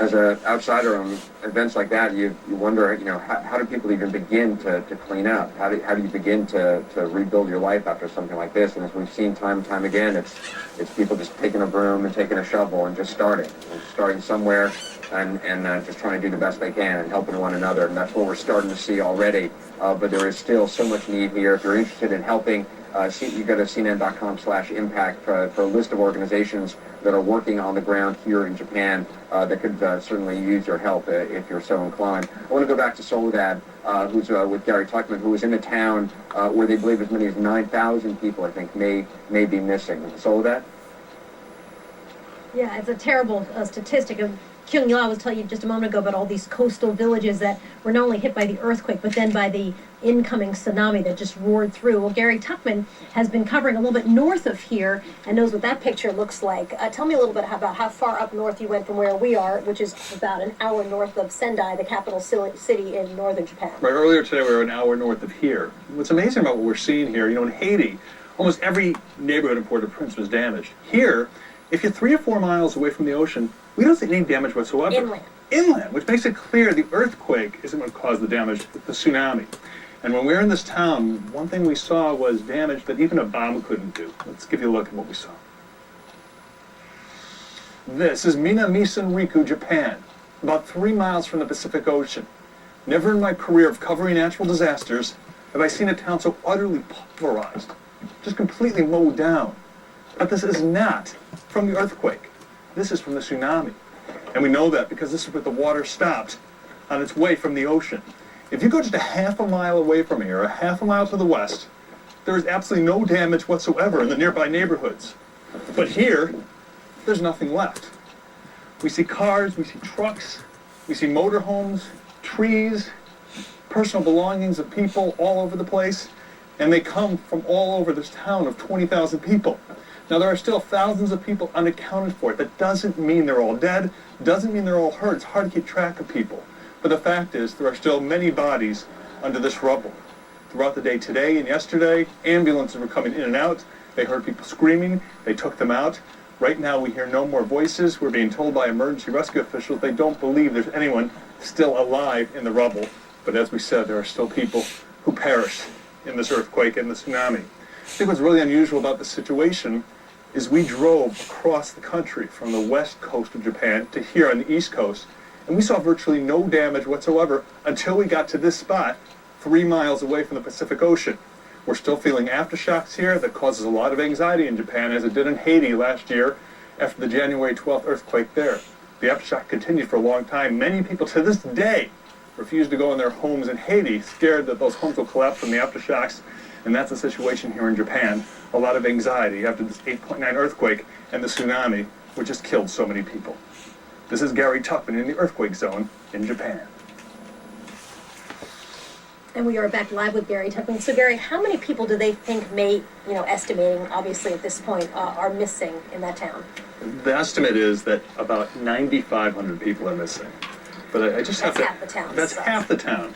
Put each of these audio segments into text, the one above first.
as an outsider on events like that, you wonder, how do people even begin to clean up? How do you begin to rebuild your life after something like this? And as we've seen time and time again, it's people just taking a broom and taking a shovel and just starting somewhere and just trying to do the best they can and helping one another. And that's what we're starting to see already. But there is still so much need here. If you're interested in helping, you go to cnn.com/impact for a list of organizations that are working on the ground here in Japan that could certainly use your help if you're so inclined. I want to go back to Soledad, who's with Gary Tuckman, who was in a town where they believe as many as 9,000 people, I think, may be missing. Soledad? Yeah, it's a terrible statistic. Kyung-Il was telling you just a moment ago about all these coastal villages that were not only hit by the earthquake, but then by the incoming tsunami that just roared through. Well, Gary Tuckman has been covering a little bit north of here and knows what that picture looks like. Tell me a little bit about how far up north you went from where we are, which is about an hour north of Sendai, the capital city in northern Japan. Right, earlier today we were an hour north of here. What's amazing about what we're seeing here, in Haiti, almost every neighborhood in Port-au-Prince was damaged. Here, if you're 3 or 4 miles away from the ocean, we don't see any damage whatsoever. Inland, which makes it clear the earthquake isn't what caused the damage, the tsunami. And when we were in this town, one thing we saw was damage that even a bomb couldn't do. Let's give you a look at what we saw. This is Minamisan-riku, Japan, about 3 miles from the Pacific Ocean. Never in my career of covering natural disasters have I seen a town so utterly pulverized, just completely mowed down. But this is not from the earthquake. This is from the tsunami. And we know that because this is where the water stopped on its way from the ocean. If you go just a half a mile away from here, a half a mile to the west, there is absolutely no damage whatsoever in the nearby neighborhoods. But here, there's nothing left. We see cars, we see trucks, we see motorhomes, trees, personal belongings of people all over the place, and they come from all over this town of 20,000 people. Now, there are still thousands of people unaccounted for. That doesn't mean they're all dead, doesn't mean they're all hurt. It's hard to keep track of people. But the fact is, there are still many bodies under this rubble. Throughout the day today and yesterday, ambulances were coming in and out. They heard people screaming. They took them out. Right now, we hear no more voices. We're being told by emergency rescue officials they don't believe there's anyone still alive in the rubble. But as we said, there are still people who perished in this earthquake and the tsunami. I think what's really unusual about the situation is we drove across the country from the west coast of Japan to here on the east coast, and we saw virtually no damage whatsoever until we got to this spot 3 miles away from the Pacific Ocean. We're still feeling aftershocks here that causes a lot of anxiety in Japan, as it did in Haiti last year after the January 12th earthquake there. The aftershock continued for a long time. Many people to this day refuse to go in their homes in Haiti, scared that those homes will collapse from the aftershocks. And that's the situation here in Japan. A lot of anxiety after this 8.9 earthquake and the tsunami, which has killed so many people. This is Gary Tuckman in the earthquake zone in Japan. And we are back live with Gary Tuckman. So, Gary, how many people do they think estimating, obviously at this point, are missing in that town? The estimate is that about 9,500 people are missing. But I just have to... That's half the town. That's half the town.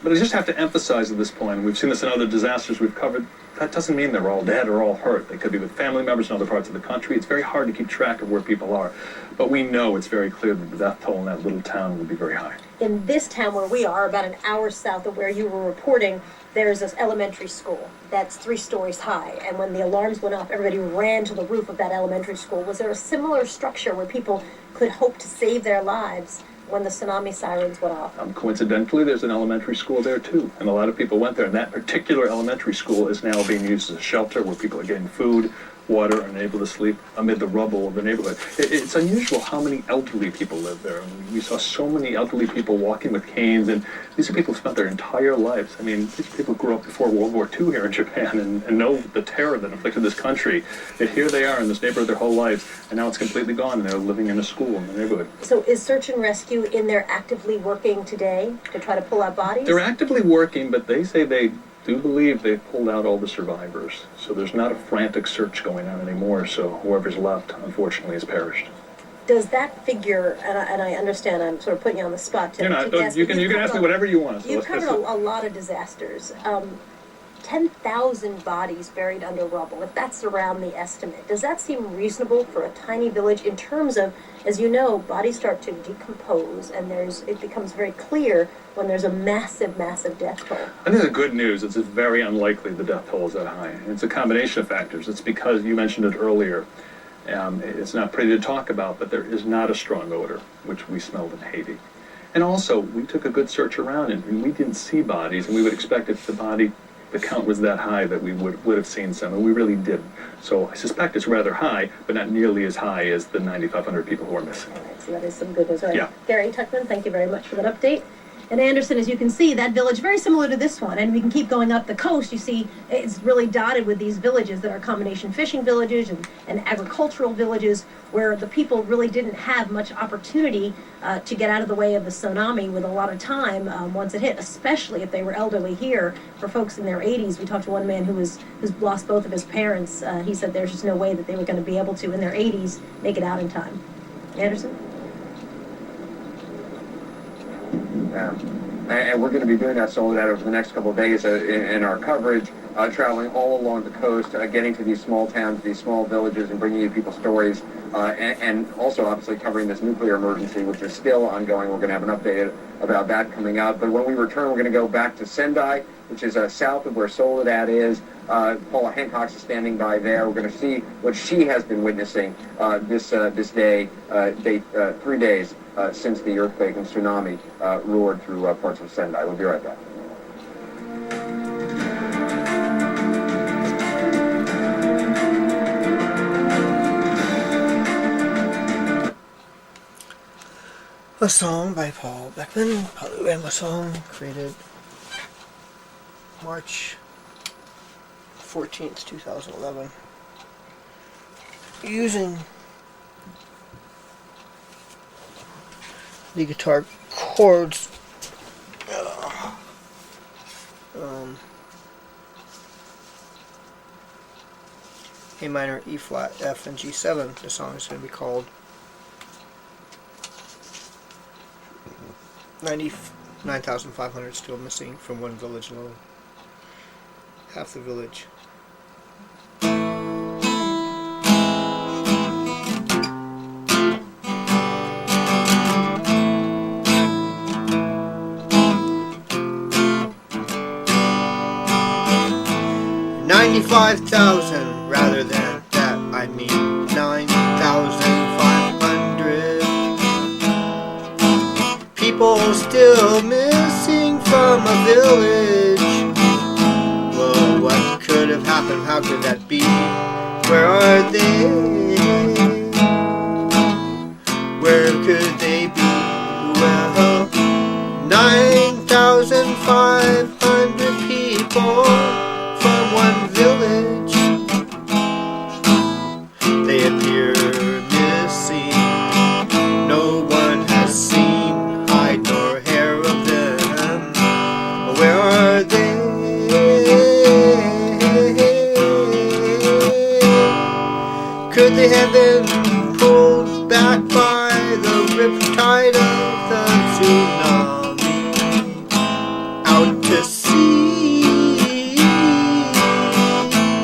But I just have to emphasize at this point, and we've seen this in other disasters we've covered, that doesn't mean they're all dead or all hurt. They could be with family members in other parts of the country. It's very hard to keep track of where people are. But we know it's very clear that the death toll in that little town will be very high. In this town where we are, about an hour south of where you were reporting, there's this elementary school that's 3 stories high. And when the alarms went off, everybody ran to the roof of that elementary school. Was there a similar structure where people could hope to save their lives when the tsunami sirens went off? Coincidentally, there's an elementary school there too, and a lot of people went there. And that particular elementary school is now being used as a shelter where people are getting food, water, and able to sleep amid the rubble of the neighborhood. It's unusual how many elderly people live there. I mean, we saw so many elderly people walking with canes, and these are people who spent their entire lives. I mean, these people grew up before World War II here in Japan and know the terror that inflicted this country. Yet here they are in this neighborhood their whole lives, and now it's completely gone, and they're living in a school in the neighborhood. So is search and rescue in there actively working today to try to pull out bodies? They're actively working, but they say they do believe they've pulled out all the survivors. So there's not a frantic search going on anymore, so whoever's left, unfortunately, has perished. Does that figure, and I understand I'm sort of putting you on the spot to You're not, guess, you can ask me whatever you want. So you've covered a lot of disasters. 10,000 bodies buried under rubble, if that's around the estimate. Does that seem reasonable for a tiny village in terms of, as you know, bodies start to decompose and it becomes very clear when there's a massive, massive death toll? I think the good news is it's very unlikely the death toll is that high. It's a combination of factors. It's because, you mentioned it earlier, it's not pretty to talk about, but there is not a strong odor, which we smelled in Haiti. And also, we took a good search around and we didn't see bodies, and we would expect if the count was that high that we would have seen some, and we really didn't. So I suspect it's rather high, but not nearly as high as the 9,500 people who are missing. All right, so that is some good news. All right. Yeah. Gary Tuckman, thank you very much for that update. And Anderson, as you can see, that village very similar to this one, and we can keep going up the coast. You see, it's really dotted with these villages that are combination fishing villages and agricultural villages where the people really didn't have much opportunity to get out of the way of the tsunami with a lot of time once it hit, especially if they were elderly here. For folks in their 80s, we talked to one man who's lost both of his parents. He said there's just no way that they were going to be able to, in their 80s, make it out in time. Anderson? And we're going to be doing that Soledad over the next couple of days in our coverage, traveling all along the coast, getting to these small towns, these small villages, and bringing you people's stories, and also obviously covering this nuclear emergency, which is still ongoing. We're going to have an update about that coming out. But when we return, we're going to go back to Sendai, which is south of where Soledad is. Paula Hancock is standing by there. We're going to see what she has been witnessing this day, 3 days since the earthquake and tsunami roared through parts of Sendai. We'll be right back. A song by Paul Beckman, Palu and a song created March 14th, 2011, using the guitar chords A minor, E flat, F, and G7. The song is going to be called 99,500 still missing from one village alone. Half the village. $95,000 rather than that, I mean 9,500 people still missing from a village. Well, what could have happened? How could that be? Where are they? Where could they be? Well, 9,500 people from one village. They appear missing. No one has seen hide nor hair of them. Where are they? Could they have been pulled back by the riptide of the tsunami out to sea?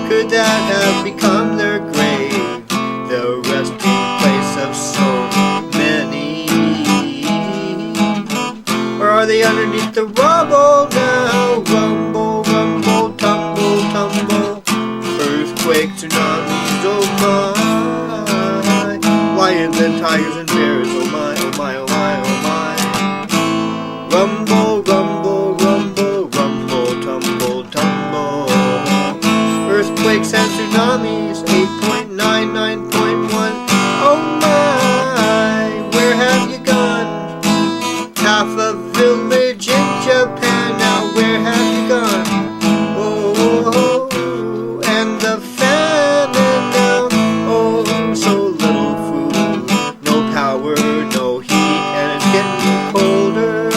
Could that have become their grave, the resting place of so many? Or are they underneath the rubble now? Rumble, rumble, tumble, tumble. Earthquake, tsunamis, oh my. Lions and tigers and bears, oh my, oh my, oh my, oh my. Rumble, rumble, rumble, rumble, tumble, tumble. Earthquakes and tsunamis, 8.9, 9.1. Oh my, where have you gone? Half a village in Japan, now where have you gone? Oh, and the famine now. Oh, so little food, no power, no heat, and it's getting colder.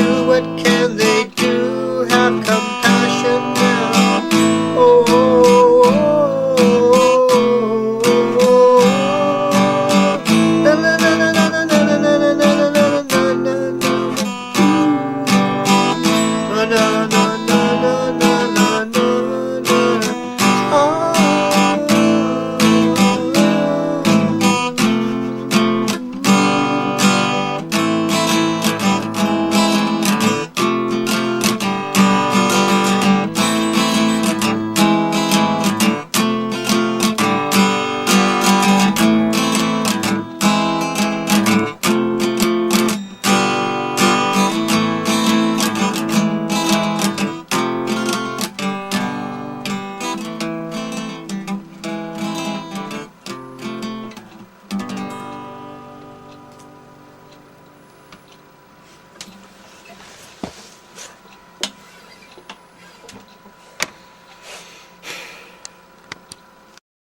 do? What can they